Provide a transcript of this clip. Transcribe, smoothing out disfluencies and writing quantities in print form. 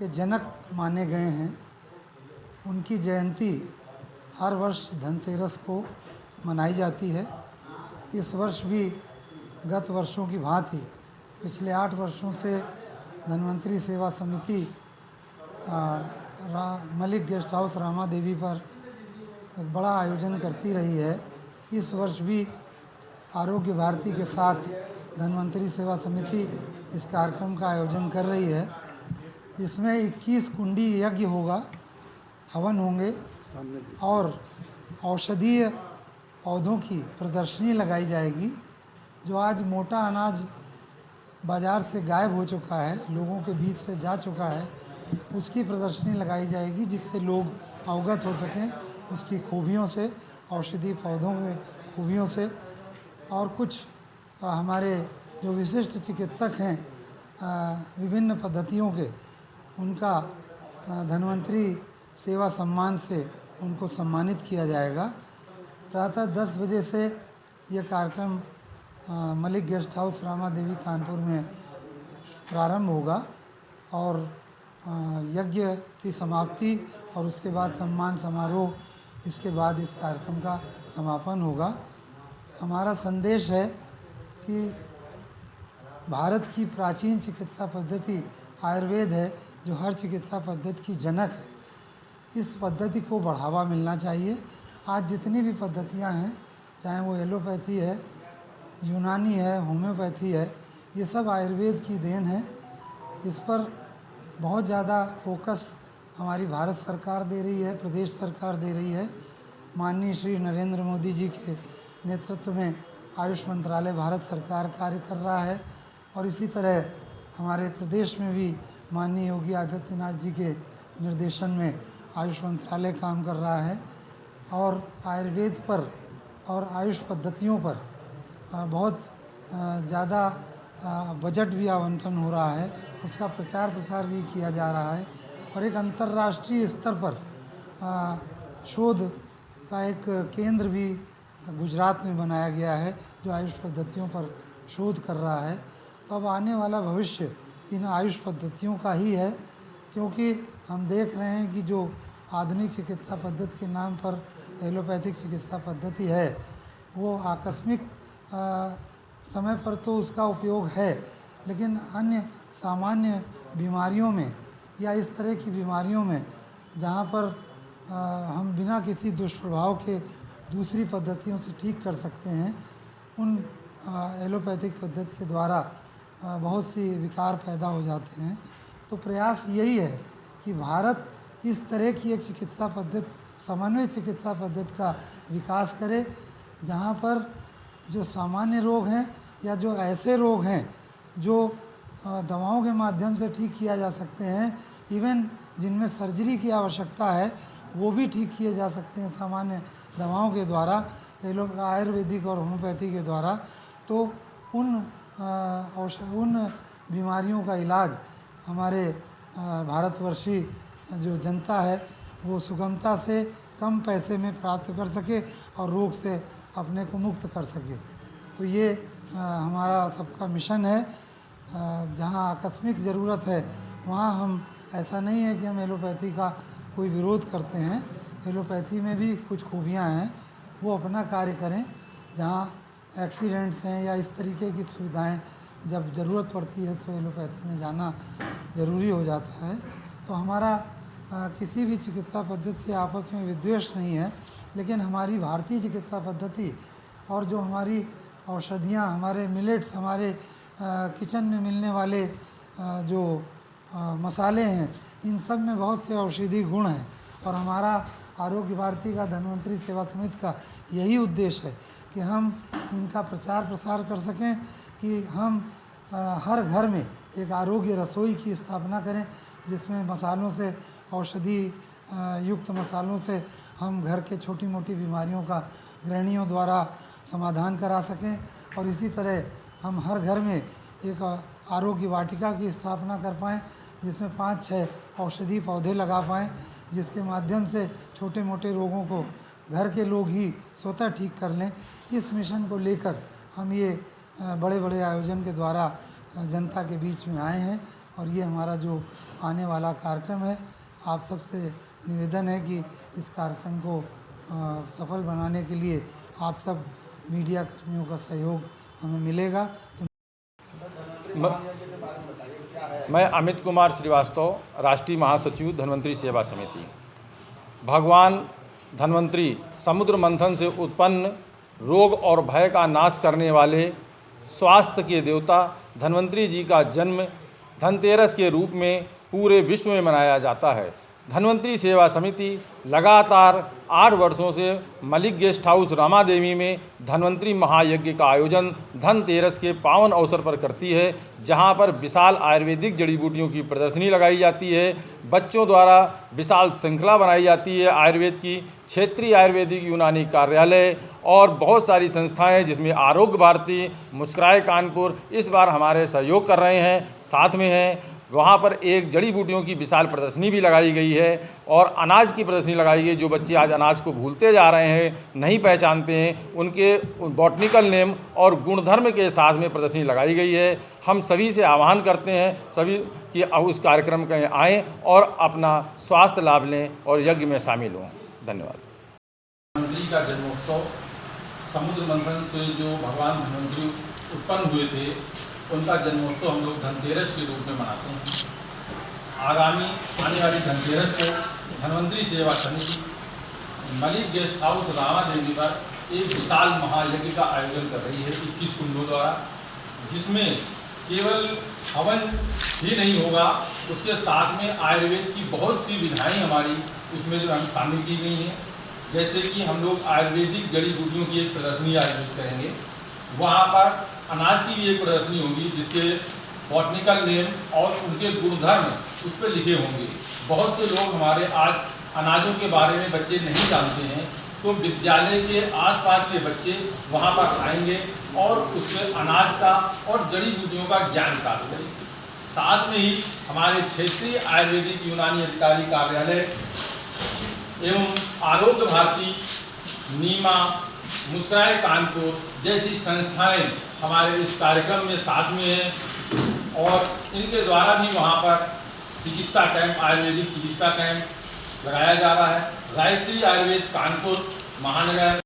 के जनक माने गए हैं। उनकी जयंती हर वर्ष धनतेरस को मनाई जाती है। इस वर्ष भी गत वर्षों की भांति पिछले 8 वर्षों से धन्वंतरी सेवा समिति मलिक गेस्ट हाउस रामा देवी पर एक बड़ा आयोजन करती रही है। इस वर्ष भी आरोग्य भारती के साथ धन्वंतरी सेवा समिति इस कार्यक्रम का आयोजन कर रही है। इसमें 21 कुंडी यज्ञ होगा, हवन होंगे और औषधीय पौधों की प्रदर्शनी लगाई जाएगी। जो आज मोटा अनाज बाज़ार से गायब हो चुका है, लोगों के बीच से जा चुका है, उसकी प्रदर्शनी लगाई जाएगी जिससे लोग अवगत हो सकें उसकी खूबियों से, औषधीय पौधों के खूबियों से। और कुछ हमारे जो विशिष्ट चिकित्सक हैं विभिन्न पद्धतियों के, उनका धन्वंतरी सेवा सम्मान से उनको सम्मानित किया जाएगा। प्रातः 10 बजे से ये कार्यक्रम मलिक गेस्ट हाउस रामा देवी कानपुर में प्रारंभ होगा और यज्ञ की समाप्ति और उसके बाद सम्मान समारोह, इसके बाद इस कार्यक्रम का समापन होगा। हमारा संदेश है कि भारत की प्राचीन चिकित्सा पद्धति आयुर्वेद है, जो हर चिकित्सा पद्धति की जनक है। इस पद्धति को बढ़ावा मिलना चाहिए। आज जितनी भी पद्धतियां हैं, चाहे वो एलोपैथी है, यूनानी है, होम्योपैथी है, ये सब आयुर्वेद की देन है। इस पर बहुत ज़्यादा फोकस हमारी भारत सरकार दे रही है, प्रदेश सरकार दे रही है। माननीय श्री नरेंद्र मोदी जी के नेतृत्व में आयुष मंत्रालय भारत सरकार कार्य कर रहा है और इसी तरह हमारे प्रदेश में भी माननीय योगी आदित्यनाथ जी के निर्देशन में आयुष मंत्रालय काम कर रहा है और आयुर्वेद पर और आयुष पद्धतियों पर बहुत ज़्यादा बजट भी आवंटन हो रहा है, उसका प्रचार प्रसार भी किया जा रहा है और एक अंतर्राष्ट्रीय स्तर पर शोध का एक केंद्र भी गुजरात में बनाया गया है जो आयुष पद्धतियों पर शोध कर रहा है। तो अब आने वाला भविष्य इन आयुष पद्धतियों का ही है, क्योंकि हम देख रहे हैं कि जो आधुनिक चिकित्सा पद्धति के नाम पर एलोपैथिक चिकित्सा पद्धति है, वो आकस्मिक समय पर तो उसका उपयोग है, लेकिन अन्य सामान्य बीमारियों में या इस तरह की बीमारियों में जहाँ पर हम बिना किसी दुष्प्रभाव के दूसरी पद्धतियों से ठीक कर सकते हैं, उन एलोपैथिक पद्धति के द्वारा बहुत सी विकार पैदा हो जाते हैं। तो प्रयास यही है कि भारत इस तरह की एक चिकित्सा पद्धति, समन्वय चिकित्सा पद्धति का विकास करे, जहाँ पर जो सामान्य रोग हैं या जो ऐसे रोग हैं जो दवाओं के माध्यम से ठीक किया जा सकते हैं, इवन जिनमें सर्जरी की आवश्यकता है, वो भी ठीक किए जा सकते हैं सामान्य दवाओं के द्वारा, आयुर्वेदिक और होम्योपैथी के द्वारा। तो उन बीमारियों का इलाज हमारे भारतवर्षी जो जनता है वो सुगमता से कम पैसे में प्राप्त कर सके और रोग से अपने को मुक्त कर सके। तो ये हमारा सबका मिशन है। जहाँ आकस्मिक ज़रूरत है वहाँ हम, ऐसा नहीं है कि हम एलोपैथी का कोई विरोध करते हैं, एलोपैथी में भी कुछ खूबियाँ हैं, वो अपना कार्य करें। जहाँ एक्सीडेंट्स हैं या इस तरीके की सुविधाएं जब ज़रूरत पड़ती है तो एलोपैथी में जाना ज़रूरी हो जाता है। तो हमारा किसी भी चिकित्सा पद्धति से आपस में विद्वेष नहीं है, लेकिन हमारी भारतीय चिकित्सा पद्धति और जो हमारी औषधियाँ, हमारे मिलेट्स, हमारे किचन में मिलने वाले जो मसाले हैं, इन सब में बहुत से औषधि गुण हैं और हमारा आरोग्य भारती का, धन्वंतरी सेवा समिति का यही उद्देश्य है कि हम इनका प्रचार प्रसार कर सकें, कि हम हर घर में एक आरोग्य रसोई की स्थापना करें, जिसमें मसालों से, औषधि युक्त मसालों से हम घर के छोटी मोटी बीमारियों का गृहिणियों द्वारा समाधान करा सकें। और इसी तरह हम हर घर में एक आरोग्य वाटिका की स्थापना कर पाएँ, जिसमें 5-6 औषधि पौधे लगा पाएँ, जिसके माध्यम से छोटे मोटे रोगों को घर के लोग ही स्वतः ठीक कर लें। इस मिशन को लेकर हम ये बड़े बड़े आयोजन के द्वारा जनता के बीच में आए हैं और ये हमारा जो आने वाला कार्यक्रम है। आप सबसे निवेदन है कि इस कार्यक्रम को सफल बनाने के लिए आप सब मीडिया कर्मियों का सहयोग हमें मिलेगा। मैं अमित कुमार श्रीवास्तव, राष्ट्रीय महासचिव धन्वंतरी सेवा समिति। भगवान धन्वंतरी समुद्र मंथन से उत्पन्न रोग और भय का नाश करने वाले स्वास्थ्य के देवता धन्वंतरी जी का जन्म धनतेरस के रूप में पूरे विश्व में मनाया जाता है। धन्वंतरी सेवा समिति लगातार 8 वर्षों से मलिक गेस्ट हाउस रामादेवी में धन्वंतरी महायज्ञ का आयोजन धनतेरस के पावन अवसर पर करती है, जहां पर विशाल आयुर्वेदिक जड़ी बूटियों की प्रदर्शनी लगाई जाती है। बच्चों द्वारा विशाल श्रृंखला बनाई जाती है आयुर्वेद की। क्षेत्रीय आयुर्वेदिक यूनानी कार्यालय और बहुत सारी संस्थाएं जिसमें आरोग्य भारती, मुस्कुराए कानपुर इस बार हमारे सहयोग कर रहे हैं, साथ में हैं। वहाँ पर एक जड़ी बूटियों की विशाल प्रदर्शनी भी लगाई गई है और अनाज की प्रदर्शनी लगाई गई। जो बच्चे आज अनाज को भूलते जा रहे हैं, नहीं पहचानते हैं, उनके बॉटनिकल नेम और गुणधर्म के साथ में प्रदर्शनी लगाई गई है। हम सभी से आह्वान करते हैं सभी कि उस कार्यक्रम में आएँ और अपना स्वास्थ्य लाभ लें और यज्ञ में शामिल हों। धन्यवाद। धन्वंतरी का जन्मोत्सव समुद्र मंथन से जो भगवान धन्वंतरी उत्पन्न हुए थे, उनका जन्मोत्सव हम लोग धनतेरस के रूप में मनाते हैं। आगामी आने वाली धनतेरस को धन्वंतरी सेवा समिति मलिक गेस्ट हाउस रामादेवी पर एक विशाल महायज्ञ का आयोजन कर रही है 21 कुंडों द्वारा, जिसमें केवल हवन ही नहीं होगा, उसके साथ में आयुर्वेद की बहुत सी विधाएँ हमारी उसमें जो हम शामिल की गई हैं। जैसे कि हम लोग आयुर्वेदिक जड़ी बूटियों की एक प्रदर्शनी आयोजित करेंगे। वहाँ पर अनाज की भी एक प्रदर्शनी होगी जिसके बॉटनिकल नेम और उनके गुणधर्म उस पर लिखे होंगे। बहुत से लोग हमारे आज अनाजों के बारे में बच्चे नहीं जानते हैं, तो विद्यालय के आसपास के बच्चे वहाँ पर आएंगे और उससे अनाज का और जड़ी बूटियों का ज्ञान प्राप्त करेंगे। साथ में ही हमारे क्षेत्रीय आयुर्वेदिक यूनानी अधिकारी कार्यालय एवं आरोग्य भारती, नीमा, मुस्कुराए कानपुर जैसी संस्थाएं हमारे इस कार्यक्रम में साथ में हैं और इनके द्वारा भी वहाँ पर चिकित्सा कैंप, आयुर्वेदिक चिकित्सा कैंप लगाया जा रहा है। रायश्री आयुर्वेद कानपुर महानगर